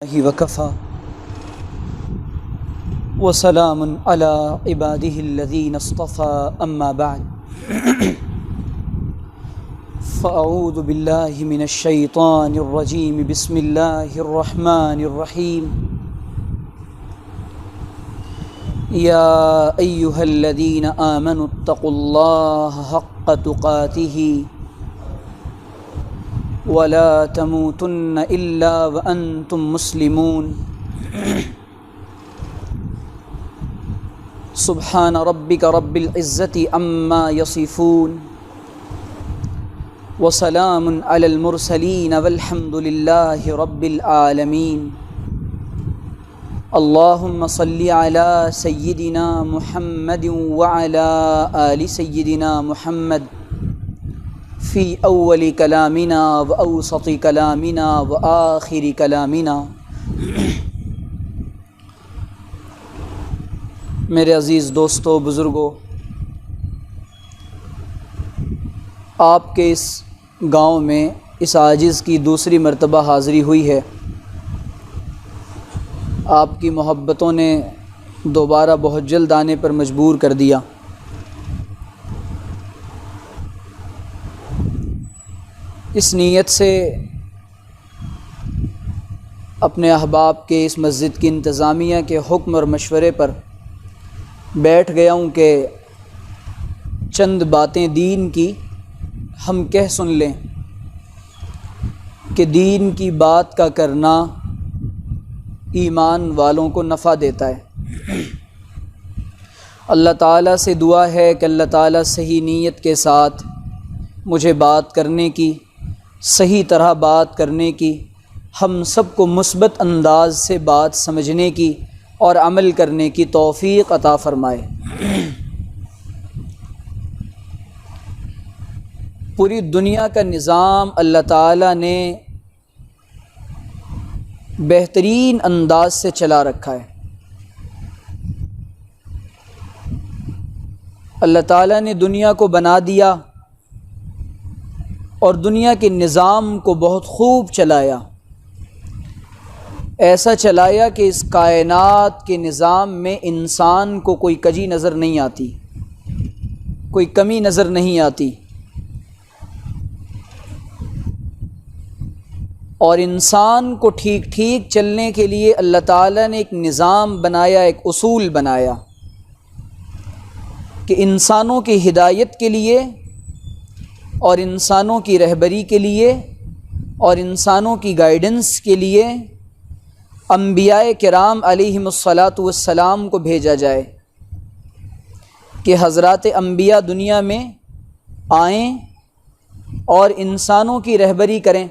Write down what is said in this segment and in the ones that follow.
وكفى وسلام على عباده الذين اصطفى أما بعد فأعوذ بالله من الشيطان الرجيم بسم الله الرحمن الرحيم يا أيها الذين آمنوا اتقوا الله حق تقاته ولا تموتن إلا وأنتم مسلمون سبحان ربك رب العزة عما يصفون وسلام على المرسلين والحمد لله رب العالمين اللهم صل على سيدنا محمد وعلى آل سيدنا محمد فی اول کلامنا و اوسط کلامنا و آخر کلامنا۔ میرے عزیز دوستو، بزرگوں، آپ کے اس گاؤں میں اس عاجز کی دوسری مرتبہ حاضری ہوئی ہے۔ آپ کی محبتوں نے دوبارہ بہت جلد آنے پر مجبور کر دیا۔ اس نیت سے اپنے احباب کے اس مسجد کی انتظامیہ کے حکم اور مشورے پر بیٹھ گیا ہوں کہ چند باتیں دین کی ہم کہہ سن لیں کہ دین کی بات کا کرنا ایمان والوں کو نفع دیتا ہے۔ اللہ تعالیٰ سے دعا ہے کہ اللہ تعالیٰ صحیح نیت کے ساتھ مجھے بات کرنے کی، صحیح طرح بات کرنے کی، ہم سب کو مثبت انداز سے بات سمجھنے کی اور عمل کرنے کی توفیق عطا فرمائے۔ پوری دنیا کا نظام اللہ تعالیٰ نے بہترین انداز سے چلا رکھا ہے۔ اللہ تعالیٰ نے دنیا کو بنا دیا اور دنیا کے نظام کو بہت خوب چلایا، ایسا چلایا کہ اس کائنات کے نظام میں انسان کو کوئی کجی نظر نہیں آتی، کوئی کمی نظر نہیں آتی، اور انسان کو ٹھیک ٹھیک چلنے کے لیے اللہ تعالیٰ نے ایک نظام بنایا، ایک اصول بنایا کہ انسانوں کی ہدایت کے لیے اور انسانوں کی رہبری کے لیے اور انسانوں کی گائیڈنس کے لیے انبیاء کرام علیہم الصلاۃ والسلام کو بھیجا جائے کہ حضرات انبیاء دنیا میں آئیں اور انسانوں کی رہبری کریں۔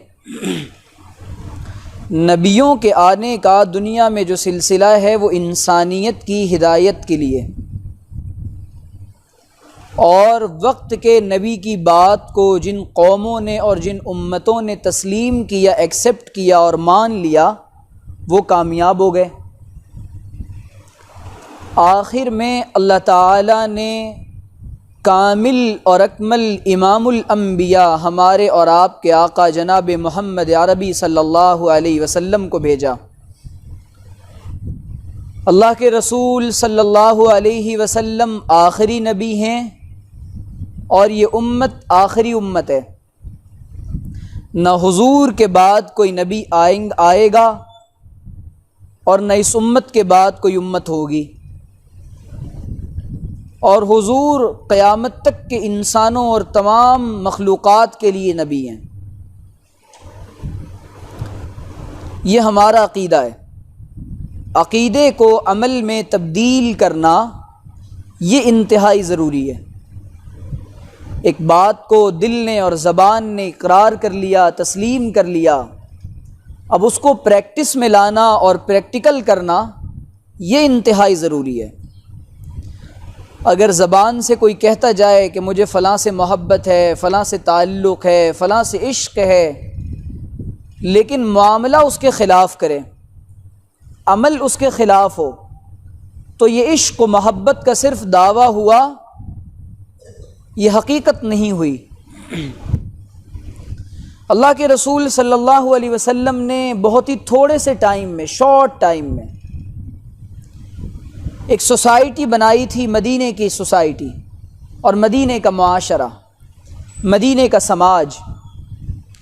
نبیوں کے آنے کا دنیا میں جو سلسلہ ہے وہ انسانیت کی ہدایت کے لیے، اور وقت کے نبی کی بات کو جن قوموں نے اور جن امتوں نے تسلیم کیا، ایکسیپٹ کیا اور مان لیا، وہ کامیاب ہو گئے۔ آخر میں اللہ تعالیٰ نے کامل اور اکمل امام الانبیاء ہمارے اور آپ کے آقا جناب محمد عربی صلی اللہ علیہ وسلم کو بھیجا۔ اللہ کے رسول صلی اللہ علیہ وسلم آخری نبی ہیں اور یہ امت آخری امت ہے۔ نہ حضور کے بعد کوئی نبی آئے گا اور نہ اس امت کے بعد کوئی امت ہوگی، اور حضور قیامت تک کے انسانوں اور تمام مخلوقات کے لیے نبی ہیں۔ یہ ہمارا عقیدہ ہے۔ عقیدے کو عمل میں تبدیل کرنا یہ انتہائی ضروری ہے۔ ایک بات کو دل نے اور زبان نے اقرار کر لیا، تسلیم کر لیا، اب اس کو پریکٹس میں لانا اور پریکٹیکل کرنا یہ انتہائی ضروری ہے۔ اگر زبان سے کوئی کہتا جائے کہ مجھے فلاں سے محبت ہے، فلاں سے تعلق ہے، فلاں سے عشق ہے، لیکن معاملہ اس کے خلاف کرے، عمل اس کے خلاف ہو، تو یہ عشق و محبت کا صرف دعویٰ ہوا، یہ حقیقت نہیں ہوئی۔ اللہ کے رسول صلی اللہ علیہ وسلم نے بہت ہی تھوڑے سے ٹائم میں، شارٹ ٹائم میں، ایک سوسائٹی بنائی تھی، مدینے کی سوسائٹی اور مدینے کا معاشرہ، مدینے کا سماج۔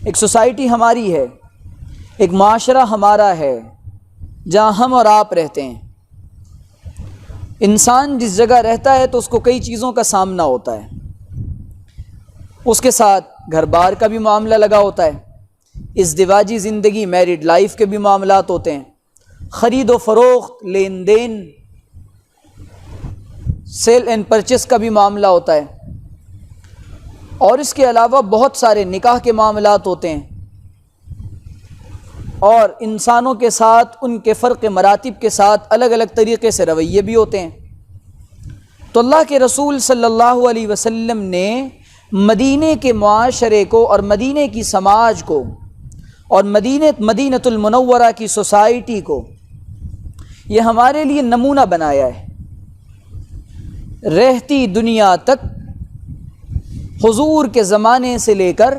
ایک سوسائٹی ہماری ہے، ایک معاشرہ ہمارا ہے جہاں ہم اور آپ رہتے ہیں۔ انسان جس جگہ رہتا ہے تو اس کو کئی چیزوں کا سامنا ہوتا ہے، اس کے ساتھ گھر بار کا بھی معاملہ لگا ہوتا ہے، ازدواجی زندگی، میرڈ لائف کے بھی معاملات ہوتے ہیں، خرید و فروخت، لین دین، سیل اینڈ پرچیز کا بھی معاملہ ہوتا ہے، اور اس کے علاوہ بہت سارے نکاح کے معاملات ہوتے ہیں، اور انسانوں کے ساتھ ان کے فرق مراتب کے ساتھ الگ الگ طریقے سے رویے بھی ہوتے ہیں۔ تو اللہ کے رسول صلی اللہ علیہ وسلم نے مدینے کے معاشرے کو اور مدینے کی سماج کو اور مدینۃ المنورہ کی سوسائٹی کو یہ ہمارے لیے نمونہ بنایا ہے۔ رہتی دنیا تک، حضور کے زمانے سے لے کر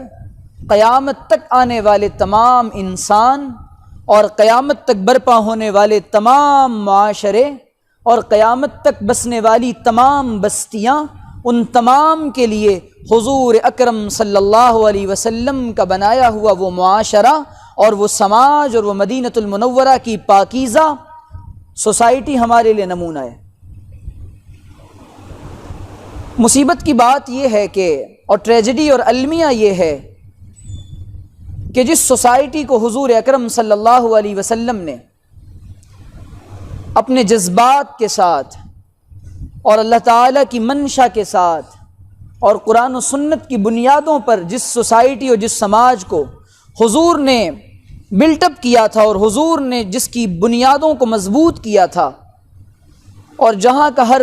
قیامت تک آنے والے تمام انسان اور قیامت تک برپا ہونے والے تمام معاشرے اور قیامت تک بسنے والی تمام بستیاں، ان تمام کے لیے حضور اکرم صلی اللہ علیہ وسلم کا بنایا ہوا وہ معاشرہ اور وہ سماج اور وہ مدینۃ المنورہ کی پاکیزہ سوسائٹی ہمارے لیے نمونہ ہے۔ مصیبت کی بات یہ ہے کہ، اور ٹریجڈی اور المیہ یہ ہے کہ جس سوسائٹی کو حضور اکرم صلی اللہ علیہ وسلم نے اپنے جذبات کے ساتھ اور اللہ تعالیٰ کی منشا کے ساتھ اور قرآن و سنت کی بنیادوں پر جس سوسائٹی اور جس سماج کو حضور نے بلٹ اپ کیا تھا اور حضور نے جس کی بنیادوں کو مضبوط کیا تھا، اور جہاں کا ہر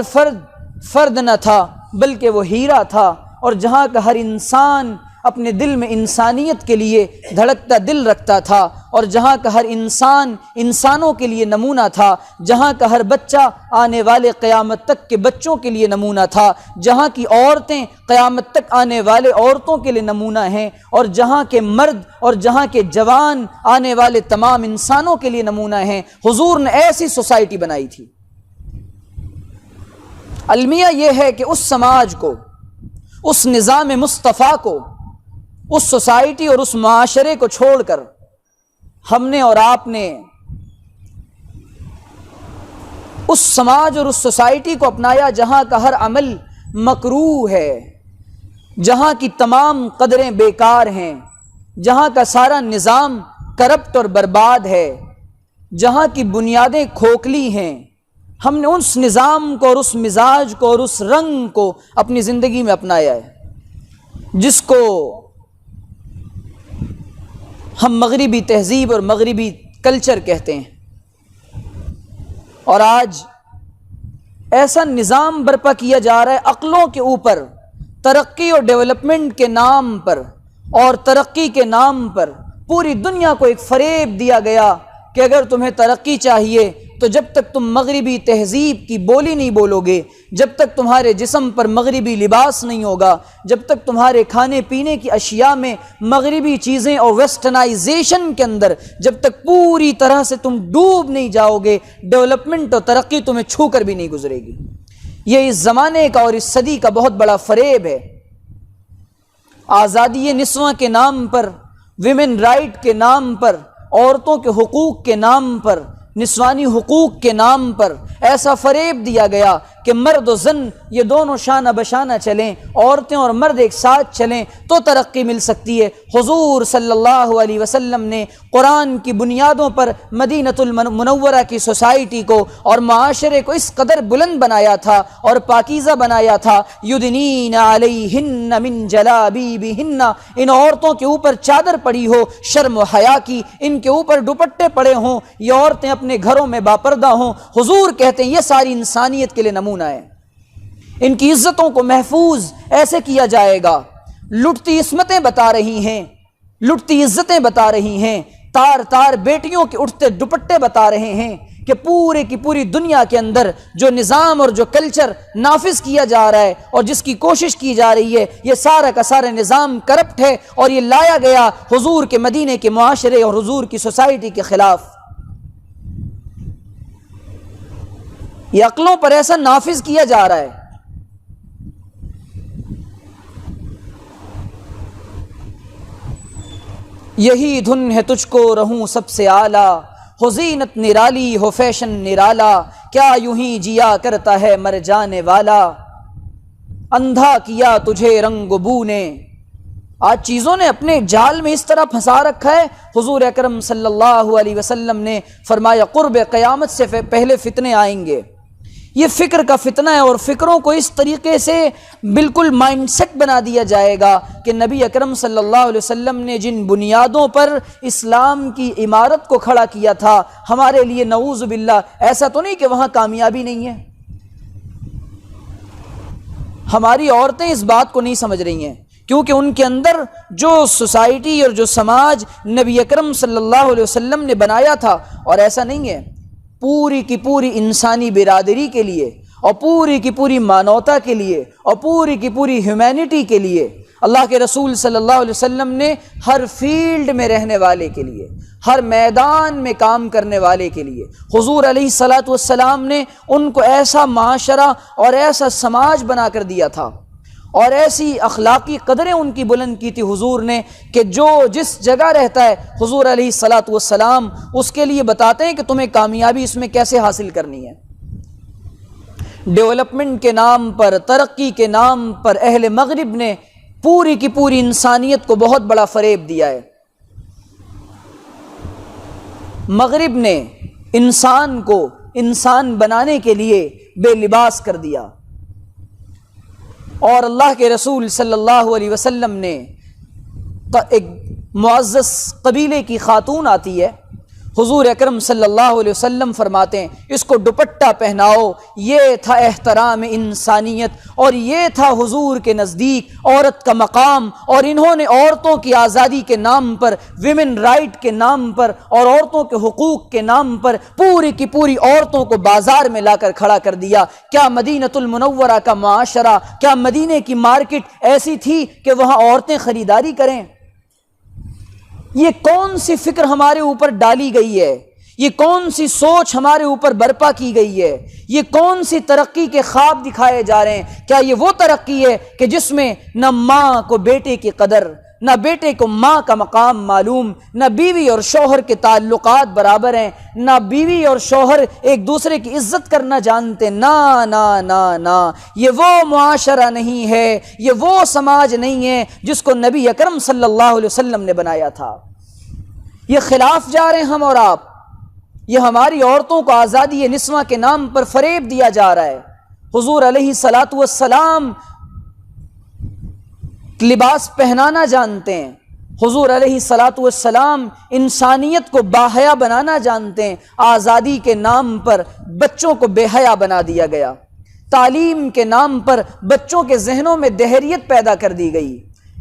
فرد نہ تھا بلکہ وہ ہیرا تھا، اور جہاں کا ہر انسان اپنے دل میں انسانیت کے لیے دھڑکتا دل رکھتا تھا، اور جہاں کا ہر انسان انسانوں کے لیے نمونہ تھا، جہاں کا ہر بچہ آنے والے قیامت تک کے بچوں کے لیے نمونہ تھا، جہاں کی عورتیں قیامت تک آنے والے عورتوں کے لیے نمونہ ہیں، اور جہاں کے مرد اور جہاں کے جوان آنے والے تمام انسانوں کے لیے نمونہ ہیں، حضور نے ایسی سوسائٹی بنائی تھی۔ المیہ یہ ہے کہ اس سماج کو، اس نظام مصطفیٰ کو، اس سوسائٹی اور اس معاشرے کو چھوڑ کر ہم نے اور آپ نے اس سماج اور اس سوسائٹی کو اپنایا جہاں کا ہر عمل مکروہ ہے، جہاں کی تمام قدریں بیکار ہیں، جہاں کا سارا نظام کرپٹ اور برباد ہے، جہاں کی بنیادیں کھوکھلی ہیں۔ ہم نے اس نظام کو اور اس مزاج کو اور اس رنگ کو اپنی زندگی میں اپنایا ہے، جس کو ہم مغربی تہذیب اور مغربی کلچر کہتے ہیں۔ اور آج ایسا نظام برپا کیا جا رہا ہے عقلوں کے اوپر، ترقی اور ڈیولپمنٹ کے نام پر اور ترقی کے نام پر پوری دنیا کو ایک فریب دیا گیا کہ اگر تمہیں ترقی چاہیے تو جب تک تم مغربی تہذیب کی بولی نہیں بولو گے، جب تک تمہارے جسم پر مغربی لباس نہیں ہوگا، جب تک تمہارے کھانے پینے کی اشیاء میں مغربی چیزیں اور ویسٹرنائزیشن کے اندر جب تک پوری طرح سے تم ڈوب نہیں جاؤ گے، ڈیولپمنٹ اور ترقی تمہیں چھو کر بھی نہیں گزرے گی۔ یہ اس زمانے کا اور اس صدی کا بہت بڑا فریب ہے۔ آزادی نسواں کے نام پر، ویمن رائٹ کے نام پر، عورتوں کے حقوق کے نام پر، نسوانی حقوق کے نام پر ایسا فریب دیا گیا کہ مرد و زن یہ دونوں شانہ بشانہ چلیں، عورتیں اور مرد ایک ساتھ چلیں تو ترقی مل سکتی ہے۔ حضور صلی اللہ علیہ وسلم نے قرآن کی بنیادوں پر مدینۃ المنورہ کی سوسائٹی کو اور معاشرے کو اس قدر بلند بنایا تھا اور پاکیزہ بنایا تھا، یدنین علیہن من جلابیبہن، ان عورتوں کے اوپر چادر پڑی ہو شرم و حیا کی، ان کے اوپر دوپٹے پڑے ہوں، یہ عورتیں اپنے گھروں میں باپردہ ہوں۔ حضور کہتے ہیں یہ ساری انسانیت کے لیے نمونہ ہے۔ ان کی عزتوں کو محفوظ ایسے کیا جائے گا۔ لٹتی عصمتیں بتا رہی ہیں، لٹتی عزتیں بتا رہی ہیں، تار تار بیٹیوں کے اٹھتے دوپٹے بتا رہے ہیں، کہ پورے کی پوری دنیا کے اندر جو نظام اور جو کلچر نافذ کیا جا رہا ہے اور جس کی کوشش کی جا رہی ہے، یہ سارا کا سارا نظام کرپٹ ہے اور یہ لایا گیا حضور کے مدینے کے معاشرے اور حضور کی سوسائٹی کے خلاف۔ یہ عقلوں پر ایسا نافذ کیا جا رہا ہے۔ یہی دھن ہے تجھ کو رہوں سب سے اعلیٰ، ہو زینت نرالی ہو فیشن نرالا، کیا یوں ہی جیا کرتا ہے مر جانے والا، اندھا کیا تجھے رنگ و بو نے۔ آج چیزوں نے اپنے جال میں اس طرح پھنسا رکھا ہے۔ حضور اکرم صلی اللہ علیہ وسلم نے فرمایا قرب قیامت سے پہلے فتنے آئیں گے۔ یہ فکر کا فتنہ ہے اور فکروں کو اس طریقے سے بالکل مائنڈ سیٹ بنا دیا جائے گا کہ نبی اکرم صلی اللہ علیہ وسلم نے جن بنیادوں پر اسلام کی عمارت کو کھڑا کیا تھا، ہمارے لیے نعوذ باللہ ایسا تو نہیں کہ وہاں کامیابی نہیں ہے۔ ہماری عورتیں اس بات کو نہیں سمجھ رہی ہیں کیونکہ ان کے اندر جو سوسائٹی اور جو سماج نبی اکرم صلی اللہ علیہ وسلم نے بنایا تھا، اور ایسا نہیں ہے، پوری کی پوری انسانی برادری کے لیے اور پوری کی پوری مانوتا کے لیے اور پوری کی پوری ہیومینٹی کے لیے اللہ کے رسول صلی اللہ علیہ وسلم نے ہر فیلڈ میں رہنے والے کے لیے، ہر میدان میں کام کرنے والے کے لیے حضور علیہ الصلاۃ والسلام نے ان کو ایسا معاشرہ اور ایسا سماج بنا کر دیا تھا اور ایسی اخلاقی قدریں ان کی بلند کی تھی حضور نے کہ جو جس جگہ رہتا ہے حضور علیہ الصلاۃ والسلام اس کے لیے بتاتے ہیں کہ تمہیں کامیابی اس میں کیسے حاصل کرنی ہے۔ ڈیولپمنٹ کے نام پر، ترقی کے نام پر اہل مغرب نے پوری کی پوری انسانیت کو بہت بڑا فریب دیا ہے۔ مغرب نے انسان کو انسان بنانے کے لیے بے لباس کر دیا، اور اللہ کے رسول صلی اللہ علیہ وسلم نے ایک معزز قبیلے کی خاتون آتی ہے، حضور اکرم صلی اللہ علیہ وسلم فرماتے ہیں اس کو دوپٹہ پہناؤ۔ یہ تھا احترام انسانیت اور یہ تھا حضور کے نزدیک عورت کا مقام، اور انہوں نے عورتوں کی آزادی کے نام پر، ویمن رائٹ کے نام پر اور عورتوں کے حقوق کے نام پر پوری کی پوری عورتوں کو بازار میں لا کر کھڑا کر دیا۔ کیا مدینۃ المنورہ کا معاشرہ، کیا مدینے کی مارکیٹ ایسی تھی کہ وہاں عورتیں خریداری کریں؟ یہ کون سی فکر ہمارے اوپر ڈالی گئی ہے؟ یہ کون سی سوچ ہمارے اوپر برپا کی گئی ہے؟ یہ کون سی ترقی کے خواب دکھائے جا رہے ہیں؟ کیا یہ وہ ترقی ہے کہ جس میں نہ ماں کو بیٹے کی قدر، نہ بیٹے کو ماں کا مقام معلوم، نہ بیوی اور شوہر کے تعلقات برابر ہیں، نہ بیوی اور شوہر ایک دوسرے کی عزت کرنا جانتے؟ نہ نہ نہ نہ، یہ وہ معاشرہ نہیں ہے، یہ وہ سماج نہیں ہے جس کو نبی اکرم صلی اللہ علیہ وسلم نے بنایا تھا۔ یہ خلاف جا رہے ہیں ہم اور آپ۔ یہ ہماری عورتوں کو آزادی نسواں کے نام پر فریب دیا جا رہا ہے۔ حضور علیہ الصلاۃ والسلام لباس پہنانا جانتے ہیں، حضور علیہ الصلاۃ والسلام انسانیت کو باحیا بنانا جانتے ہیں، آزادی کے نام پر بچوں کو بے حیا بنا دیا گیا، تعلیم کے نام پر بچوں کے ذہنوں میں دہریت پیدا کر دی گئی،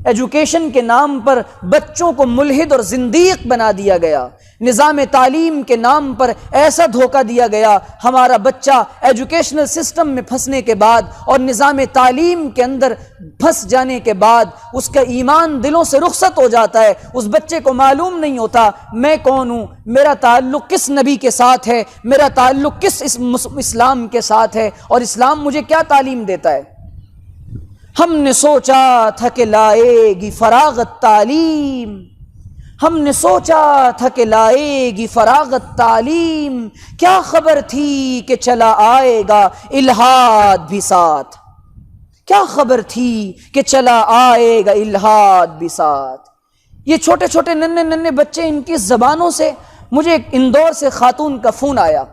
ایجوکیشن کے نام پر بچوں کو ملحد اور زندیق بنا دیا گیا، نظام تعلیم کے نام پر ایسا دھوکہ دیا گیا، ہمارا بچہ ایجوکیشنل سسٹم میں پھنسنے کے بعد اور نظام تعلیم کے اندر پھنس جانے کے بعد اس کا ایمان دلوں سے رخصت ہو جاتا ہے، اس بچے کو معلوم نہیں ہوتا میں کون ہوں، میرا تعلق کس نبی کے ساتھ ہے، میرا تعلق کس اسلام کے ساتھ ہے، اور اسلام مجھے کیا تعلیم دیتا ہے۔ ہم نے سوچا تھا کہ لائے گی فراغت تعلیم، ہم نے سوچا تھا کہ لائے گی فراغت تعلیم، کیا خبر تھی کہ چلا آئے گا الہاد بھی ساتھ، کیا خبر تھی کہ چلا آئے گا الہاد بھی ساتھ۔ یہ چھوٹے چھوٹے ننھے ننھے بچے، ان کی زبانوں سے مجھے ایک اندور سے خاتون کا فون آیا۔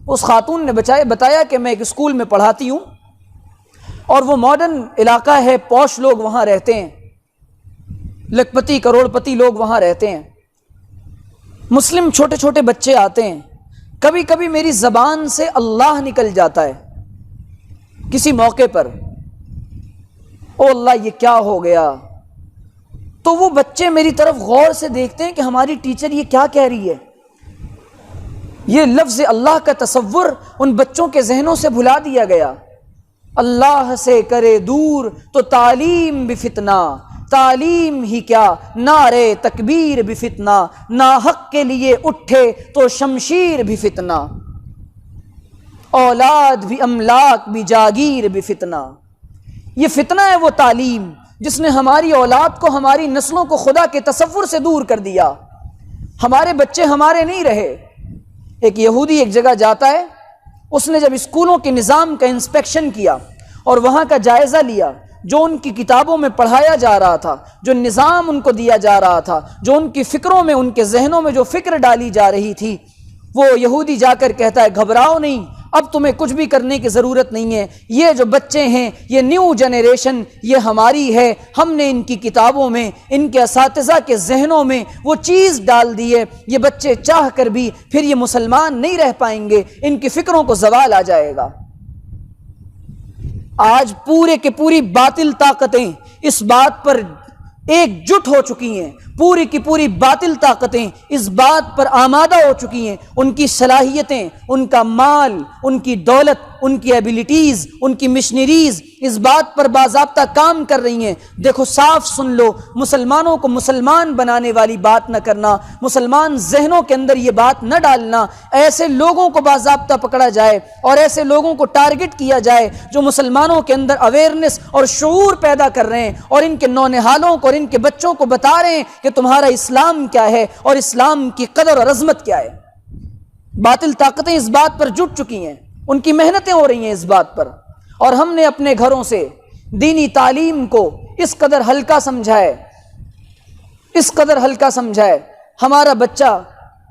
اس خاتون نے بتایا کہ میں ایک اسکول میں پڑھاتی ہوں اور وہ ماڈرن علاقہ ہے، پوش لوگ وہاں رہتے ہیں، لکھپتی کروڑ پتی لوگ وہاں رہتے ہیں، مسلم چھوٹے چھوٹے بچے آتے ہیں، کبھی کبھی میری زبان سے اللہ نکل جاتا ہے کسی موقع پر، او اللہ یہ کیا ہو گیا، تو وہ بچے میری طرف غور سے دیکھتے ہیں کہ ہماری ٹیچر یہ کیا کہہ رہی ہے، یہ لفظ اللہ کا تصور ان بچوں کے ذہنوں سے بھلا دیا گیا۔ اللہ سے کرے دور تو تعلیم بھی فتنہ، تعلیم ہی کیا نعرے تکبیر بھی فتنہ، ناحق کے لیے اٹھے تو شمشیر بھی فتنہ، اولاد بھی املاک بھی جاگیر بھی فتنہ۔ یہ فتنہ ہے وہ تعلیم جس نے ہماری اولاد کو، ہماری نسلوں کو خدا کے تصور سے دور کر دیا۔ ہمارے بچے ہمارے نہیں رہے۔ ایک یہودی ایک جگہ جاتا ہے، اس نے جب اسکولوں کے نظام کا انسپیکشن کیا اور وہاں کا جائزہ لیا، جو ان کی کتابوں میں پڑھایا جا رہا تھا، جو نظام ان کو دیا جا رہا تھا، جو ان کی فکروں میں، ان کے ذہنوں میں جو فکر ڈالی جا رہی تھی، وہ یہودی جا کر کہتا ہے گھبراؤ نہیں، اب تمہیں کچھ بھی کرنے کی ضرورت نہیں ہے، یہ جو بچے ہیں، یہ نیو جنریشن، یہ ہماری ہے، ہم نے ان کی کتابوں میں، ان کے اساتذہ کے ذہنوں میں وہ چیز ڈال دی ہے، یہ بچے چاہ کر بھی پھر یہ مسلمان نہیں رہ پائیں گے، ان کی فکروں کو زوال آ جائے گا۔ آج پورے کے پوری باطل طاقتیں اس بات پر ایک جٹ ہو چکی ہیں، پوری کی پوری باطل طاقتیں اس بات پر آمادہ ہو چکی ہیں، ان کی صلاحیتیں، ان کا مال، ان کی دولت، ان کی ایبیلٹیز، ان کی مشنریز اس بات پر باضابطہ کام کر رہی ہیں۔ دیکھو صاف سن لو، مسلمانوں کو مسلمان بنانے والی بات نہ کرنا، مسلمان ذہنوں کے اندر یہ بات نہ ڈالنا، ایسے لوگوں کو باضابطہ پکڑا جائے اور ایسے لوگوں کو ٹارگٹ کیا جائے جو مسلمانوں کے اندر اویئرنس اور شعور پیدا کر رہے ہیں اور ان کے نونہالوں کو اور ان کے بچوں کو بتا رہے ہیں کہ تمہارا اسلام کیا ہے اور اسلام کی قدر اور عظمت کیا ہے۔ باطل طاقتیں اس بات پر جٹ چکی ہیں، ان کی محنتیں ہو رہی ہیں اس بات پر، اور ہم نے اپنے گھروں سے دینی تعلیم کو اس قدر ہلکا سمجھا ہے، اس قدر ہلکا سمجھا ہے۔ ہمارا بچہ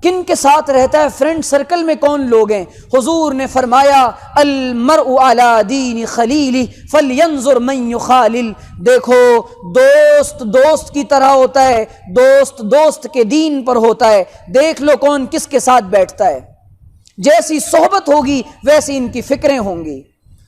کن کے ساتھ رہتا ہے، فرینڈ سرکل میں کون لوگ ہیں؟ حضور نے فرمایا المرء علی دین خلیلہ فلینظر من یخالل، دیکھو دوست دوست کی طرح ہوتا ہے، دوست دوست کے دین پر ہوتا ہے، دیکھ لو کون کس کے ساتھ بیٹھتا ہے، جیسی صحبت ہوگی ویسی ان کی فکریں ہوں گی،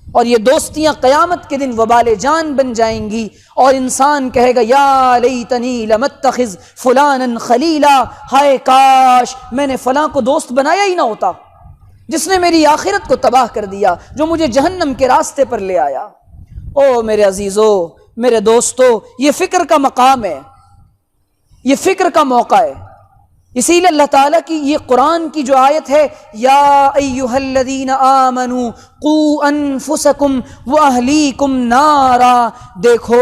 اور یہ دوستیاں قیامت کے دن وبال جان بن جائیں گی، اور انسان کہے گا یا لیتنی لم اتخذ فلانا خلیلا، ہائے کاش میں نے فلاں کو دوست بنایا ہی نہ ہوتا، جس نے میری آخرت کو تباہ کر دیا، جو مجھے جہنم کے راستے پر لے آیا۔ او میرے عزیزو، میرے دوستو، یہ فکر کا مقام ہے، یہ فکر کا موقع ہے۔ اسی لیے اللہ تعالیٰ کی یہ قرآن کی جو آیت ہے، یا ایہا الذین آمنوا قوا انفسکم واہلیکم نارا، دیکھو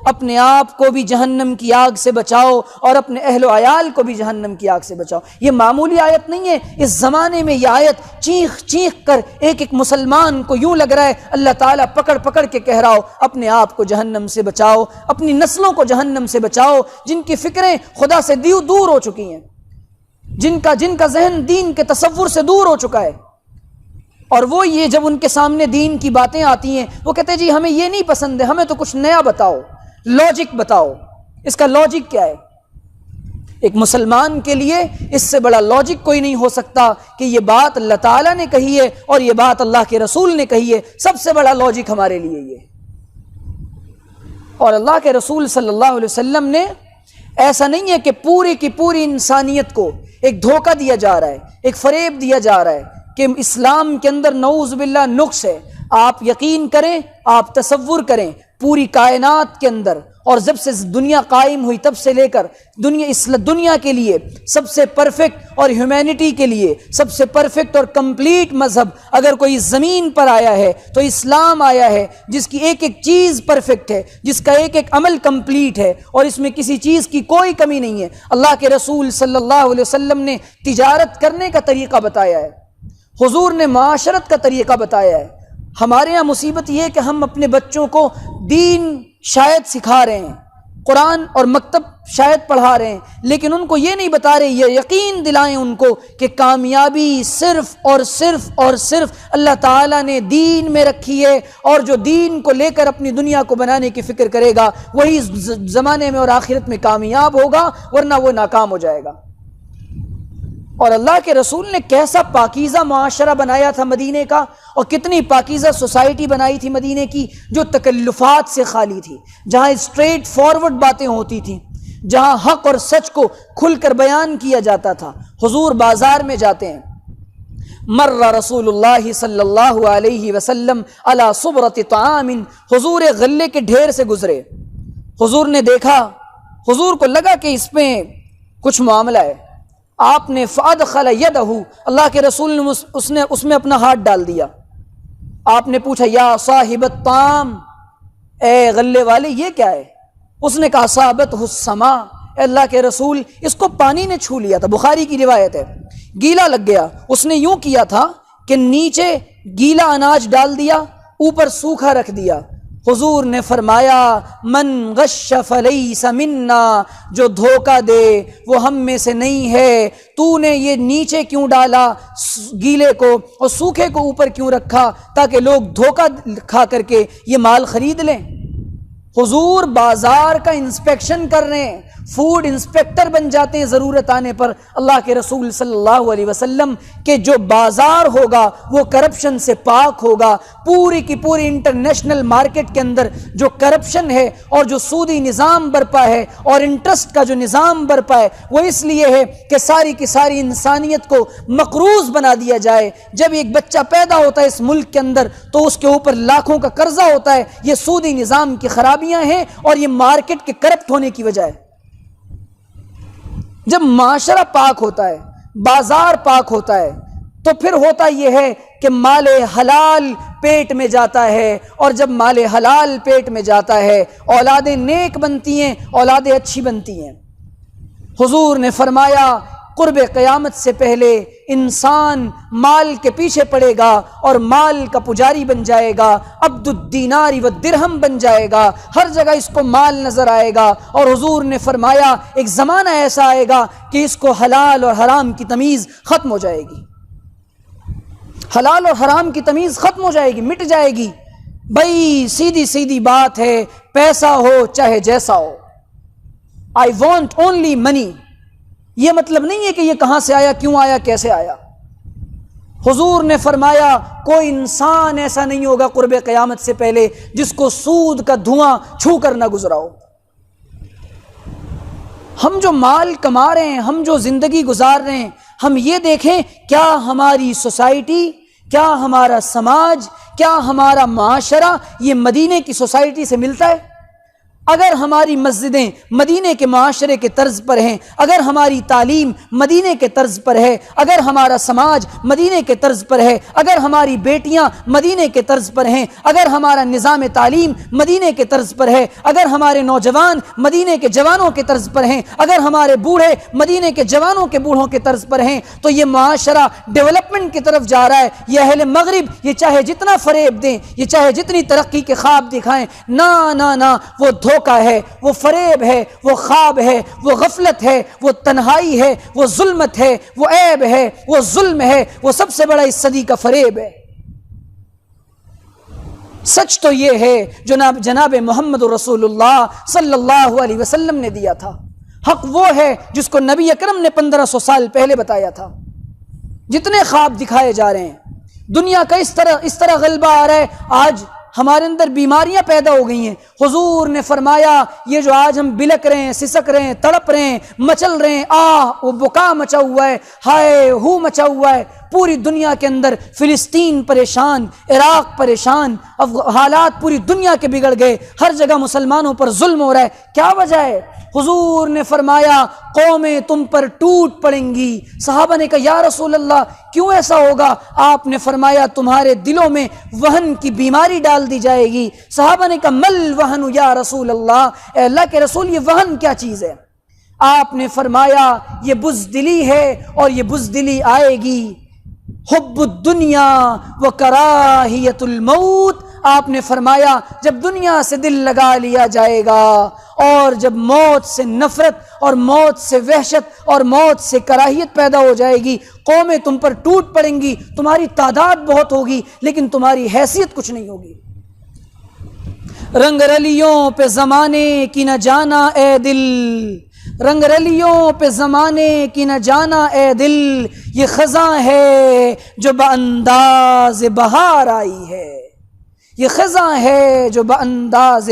اپنے آپ کو بھی جہنم کی آگ سے بچاؤ اور اپنے اہل و عیال کو بھی جہنم کی آگ سے بچاؤ۔ یہ معمولی آیت نہیں ہے، اس زمانے میں یہ آیت چیخ چیخ کر ایک ایک مسلمان کو یوں لگ رہا ہے اللہ تعالیٰ پکڑ پکڑ کے کہہ رہا ہو اپنے آپ کو جہنم سے بچاؤ، اپنی نسلوں کو جہنم سے بچاؤ، جن کی فکریں خدا سے دور ہو چکی ہیں، جن کا ذہن دین کے تصور سے دور ہو چکا ہے، اور وہ یہ جب ان کے سامنے دین کی باتیں آتی ہیں وہ کہتے ہیں جی ہمیں یہ نہیں پسند ہے، ہمیں تو کچھ نیا بتاؤ، لاجک بتاؤ، اس کا لاجک کیا ہے؟ ایک مسلمان کے لیے اس سے بڑا لاجک کوئی نہیں ہو سکتا کہ یہ بات اللہ تعالیٰ نے کہی ہے اور یہ بات اللہ کے رسول نے کہی ہے، سب سے بڑا لاجک ہمارے لیے یہ۔ اور اللہ کے رسول صلی اللہ علیہ وسلم نے، ایسا نہیں ہے کہ پوری کی پوری انسانیت کو ایک دھوکہ دیا جا رہا ہے، ایک فریب دیا جا رہا ہے کہ اسلام کے اندر نعوذ باللہ نقص ہے۔ آپ یقین کریں، آپ تصور کریں، پوری کائنات کے اندر اور جب سے دنیا قائم ہوئی تب سے لے کر دنیا کے لیے سب سے پرفیکٹ اور ہیومینٹی کے لیے سب سے پرفیکٹ اور کمپلیٹ مذہب اگر کوئی زمین پر آیا ہے تو اسلام آیا ہے، جس کی ایک ایک چیز پرفیکٹ ہے، جس کا ایک ایک عمل کمپلیٹ ہے اور اس میں کسی چیز کی کوئی کمی نہیں ہے۔ اللہ کے رسول صلی اللہ علیہ وسلم نے تجارت کرنے کا طریقہ بتایا ہے، حضور نے معاشرت کا طریقہ بتایا ہے۔ ہمارے یہاں مصیبت یہ ہے کہ ہم اپنے بچوں کو دین شاید سکھا رہے ہیں، قرآن اور مکتب شاید پڑھا رہے ہیں، لیکن ان کو یہ نہیں بتا رہے، یہ یقین دلائیں ان کو کہ کامیابی صرف اور صرف اور صرف اللہ تعالیٰ نے دین میں رکھی ہے، اور جو دین کو لے کر اپنی دنیا کو بنانے کی فکر کرے گا وہی زمانے میں اور آخرت میں کامیاب ہوگا، ورنہ وہ ناکام ہو جائے گا۔ اور اللہ کے رسول نے کیسا پاکیزہ معاشرہ بنایا تھا مدینے کا، اور کتنی پاکیزہ سوسائٹی بنائی تھی مدینے کی، جو تکلفات سے خالی تھی، جہاں اسٹریٹ فارورڈ باتیں ہوتی تھیں، جہاں حق اور سچ کو کھل کر بیان کیا جاتا تھا۔ حضور بازار میں جاتے ہیں، مر رسول اللہ صلی اللہ علیہ وسلم علی صبرۃ طعام، حضور غلے کے ڈھیر سے گزرے، حضور نے دیکھا، حضور کو لگا کہ اس میں کچھ معاملہ ہے، آپ نے فادخل یدہ، اللہ کے رسول نے اس میں اپنا ہاتھ ڈال دیا، آپ نے پوچھا یا صاحب الطعام، اے غلے والے یہ کیا ہے؟ اس نے کہا اصابتہ السماء، اے اللہ کے رسول اس کو پانی نے چھو لیا تھا، بخاری کی روایت ہے، گیلا لگ گیا، اس نے یوں کیا تھا کہ نیچے گیلا اناج ڈال دیا، اوپر سوکھا رکھ دیا۔ حضور نے فرمایا من غش فلیس منا، جو دھوکہ دے وہ ہم میں سے نہیں ہے، تو نے یہ نیچے کیوں ڈالا گیلے کو اور سوکھے کو اوپر کیوں رکھا تاکہ لوگ دھوکہ کھا کر کے یہ مال خرید لیں۔ حضور بازار کا انسپیکشن کر رہے ہیں، فوڈ انسپیکٹر بن جاتے ہیں ضرورت آنے پر اللہ کے رسول صلی اللہ علیہ وسلم، کہ جو بازار ہوگا وہ کرپشن سے پاک ہوگا۔ پوری کی پوری انٹرنیشنل مارکیٹ کے اندر جو کرپشن ہے اور جو سودی نظام برپا ہے اور انٹرسٹ کا جو نظام برپا ہے، وہ اس لیے ہے کہ ساری کی ساری انسانیت کو مقروض بنا دیا جائے۔ جب ایک بچہ پیدا ہوتا ہے اس ملک کے اندر تو اس کے اوپر لاکھوں کا قرضہ ہوتا ہے، یہ سودی نظام کی خرابیاں ہیں اور یہ مارکیٹ کے کرپٹ ہونے کی وجہ ہے۔ جب معاشرہ پاک ہوتا ہے، بازار پاک ہوتا ہے، تو پھر ہوتا یہ ہے کہ مال حلال پیٹ میں جاتا ہے، اور جب مال حلال پیٹ میں جاتا ہے اولادیں نیک بنتی ہیں، اولادیں اچھی بنتی ہیں۔ حضور نے فرمایا قرب قیامت سے پہلے انسان مال کے پیچھے پڑے گا اور مال کا پجاری بن جائے گا، عبد الدینار والدرہم بن جائے گا، ہر جگہ اس کو مال نظر آئے گا۔ اور حضور نے فرمایا ایک زمانہ ایسا آئے گا کہ اس کو حلال اور حرام کی تمیز ختم ہو جائے گی، حلال اور حرام کی تمیز ختم ہو جائے گی، مٹ جائے گی۔ بھائی سیدھی سیدھی بات ہے، پیسہ ہو چاہے جیسا ہو، آئی وانٹ اونلی منی، یہ مطلب نہیں ہے کہ یہ کہاں سے آیا، کیوں آیا، کیسے آیا۔ حضور نے فرمایا کوئی انسان ایسا نہیں ہوگا قرب قیامت سے پہلے جس کو سود کا دھواں چھو کر نہ گزرا ہو۔ ہم جو مال کما رہے ہیں، ہم جو زندگی گزار رہے ہیں، ہم یہ دیکھیں کیا ہماری سوسائٹی، کیا ہمارا سماج، کیا ہمارا معاشرہ یہ مدینے کی سوسائٹی سے ملتا ہے؟ اگر ہماری مسجدیں مدینے کے معاشرے کے طرز پر ہیں، اگر ہماری تعلیم مدینے کے طرز پر ہے، اگر ہمارا سماج مدینے کے طرز پر ہے، اگر ہماری بیٹیاں مدینے کے طرز پر ہیں، اگر ہمارا نظام تعلیم مدینے کے طرز پر ہے، اگر ہمارے نوجوان مدینے کے جوانوں کے طرز پر ہیں، اگر ہمارے بوڑھے مدینے کے جوانوں کے بوڑھوں کے طرز پر ہیں، تو یہ معاشرہ ڈیولپمنٹ کی طرف جا رہا ہے۔ یہ اہل مغرب یہ چاہے جتنا فریب دیں، یہ چاہے جتنی ترقی کے خواب دکھائیں، نہ وہ دھوکہ ہے، وہ فریب ہے، وہ خواب ہے، وہ غفلت ہے، وہ تنہائی ہے، وہ ظلمت ہے، وہ عیب ہے، وہ ظلم ہے، وہ سب سے بڑا اس صدی کا فریب ہے۔ سچ تو یہ ہے جناب محمد رسول اللہ صلی اللہ علیہ وسلم نے دیا تھا، حق وہ ہے جس کو نبی اکرم نے 1500 سال پہلے بتایا تھا۔ جتنے خواب دکھائے جا رہے ہیں، دنیا کا اس طرح غلبہ آ رہا ہے، آج ہمارے اندر بیماریاں پیدا ہو گئی ہیں۔ حضور نے فرمایا یہ جو آج ہم بلک رہے ہیں، سسک رہے ہیں، تڑپ رہے ہیں، مچل رہے ہیں، وہ بکا مچا ہوا ہے، ہائے ہو مچا ہوا ہے، پوری دنیا کے اندر فلسطین پریشان، عراق پریشان، حالات پوری دنیا کے بگڑ گئے، ہر جگہ مسلمانوں پر ظلم ہو رہا ہے، کیا وجہ ہے؟ حضور نے فرمایا قومیں تم پر ٹوٹ پڑیں گی۔ صحابہ نے کہا یا رسول اللہ کیوں ایسا ہوگا؟ آپ نے فرمایا تمہارے دلوں میں وہن کی بیماری ڈال دی جائے گی۔ صحابہ نے کہا مل وہن یا رسول اللہ، اے اللہ کے رسول یہ وہن کیا چیز ہے؟ آپ نے فرمایا یہ بزدلی ہے اور یہ بزدلی آئے گی، حب الدنیا و کراہیت الموت۔ آپ نے فرمایا جب دنیا سے دل لگا لیا جائے گا اور جب موت سے نفرت اور موت سے وحشت اور موت سے کراہیت پیدا ہو جائے گی، قومیں تم پر ٹوٹ پڑیں گی، تمہاری تعداد بہت ہوگی لیکن تمہاری حیثیت کچھ نہیں ہوگی۔ رنگ رلیوں پہ زمانے کی نہ جانا اے دل، رنگ رلیوں پہ زمانے کی نہ جانا اے دل، یہ خزاں ہے جو بانداز بہار آئی ہے، یہ خزاں ہے جو بانداز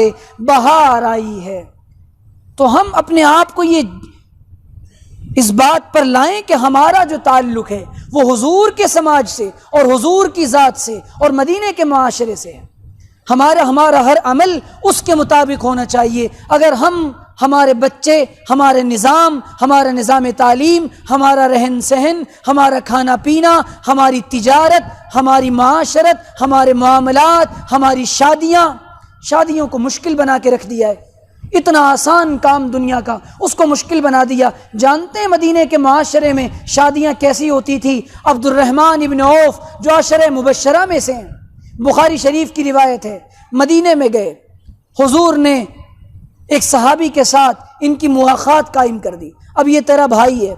بہار آئی ہے۔ تو ہم اپنے آپ کو یہ اس بات پر لائیں کہ ہمارا جو تعلق ہے وہ حضور کے سماج سے اور حضور کی ذات سے اور مدینے کے معاشرے سے ہے۔ ہمارا ہر عمل اس کے مطابق ہونا چاہیے۔ اگر ہمارے بچے، ہمارا نظام تعلیم، ہمارا رہن سہن، ہمارا کھانا پینا، ہماری تجارت، ہماری معاشرت، ہمارے معاملات، ہماری شادیوں کو مشکل بنا کے رکھ دیا ہے۔ اتنا آسان کام دنیا کا، اس کو مشکل بنا دیا۔ جانتے ہیں مدینے کے معاشرے میں شادیاں کیسی ہوتی تھی؟ عبد الرحمن ابن عوف جو عشرہ مبشرہ میں سے ہیں، بخاری شریف کی روایت ہے، مدینے میں گئے، حضور نے ایک صحابی کے ساتھ ان کی مواخات قائم کر دی۔ اب یہ تیرا بھائی ہے،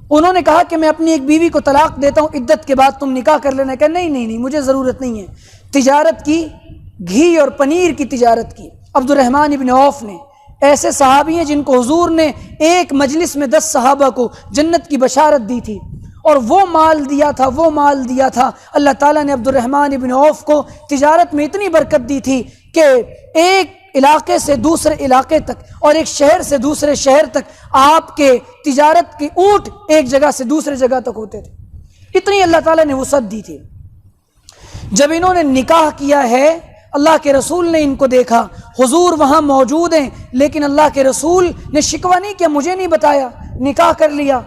انہوں نے کہا کہ میں اپنی ایک بیوی کو طلاق دیتا ہوں، عدت کے بعد تم نکاح کر لینا۔ کہ نہیں مجھے ضرورت نہیں ہے۔ تجارت کی، گھی اور پنیر کی تجارت کی۔ عبد الرحمن ابن عوف نے، ایسے صحابی ہیں جن کو حضور نے ایک مجلس میں 10 صحابہ کو جنت کی بشارت دی تھی، اور وہ مال دیا تھا۔ اللہ تعالیٰ نے عبد الرحمن ابن عوف کو تجارت میں اتنی برکت دی تھی کہ ایک علاقے سے دوسرے علاقے تک اور ایک شہر سے دوسرے شہر تک آپ کے تجارت کی اونٹ ایک جگہ سے دوسرے جگہ تک ہوتے تھے۔ اتنی اللہ تعالیٰ نے وسعت دی تھی۔ جب انہوں نے نکاح کیا ہے، اللہ کے رسول نے ان کو دیکھا، حضور وہاں موجود ہیں، لیکن اللہ کے رسول نے شکوہ نہیں کیا، مجھے نہیں بتایا، نکاح کر لیا۔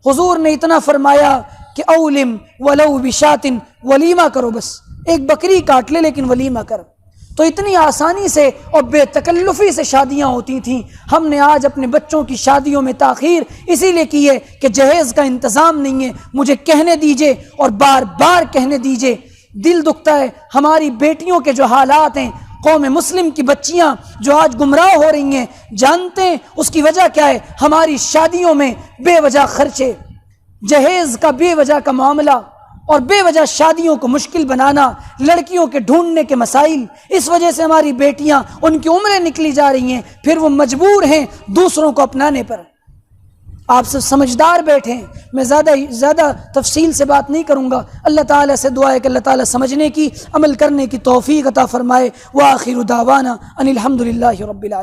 حضور نے اتنا فرمایا کہ اولم ولو بشات، ولیمہ کرو، بس ایک بکری کاٹ لے لیکن ولیمہ کر۔ تو اتنی آسانی سے اور بے تکلفی سے شادیاں ہوتی تھیں۔ ہم نے آج اپنے بچوں کی شادیوں میں تاخیر اسی لیے کی ہے کہ جہیز کا انتظام نہیں ہے۔ مجھے کہنے دیجئے اور بار بار کہنے دیجئے، دل دکھتا ہے ہماری بیٹیوں کے جو حالات ہیں، قوم مسلم کی بچیاں جو آج گمراہ ہو رہی ہیں، جانتے ہیں اس کی وجہ کیا ہے؟ ہماری شادیوں میں بے وجہ خرچے، جہیز کا بے وجہ کا معاملہ اور بے وجہ شادیوں کو مشکل بنانا، لڑکیوں کے ڈھونڈنے کے مسائل۔ اس وجہ سے ہماری بیٹیاں، ان کی عمریں نکلی جا رہی ہیں، پھر وہ مجبور ہیں دوسروں کو اپنانے پر۔ آپ سب سمجھدار بیٹھے ہیں، میں زیادہ تفصیل سے بات نہیں کروں گا۔ اللہ تعالیٰ سے دعا ہے کہ اللہ تعالیٰ سمجھنے کی، عمل کرنے کی توفیق عطا فرمائے۔ وآخر دعوانا ان الحمد للہ رب العالمین۔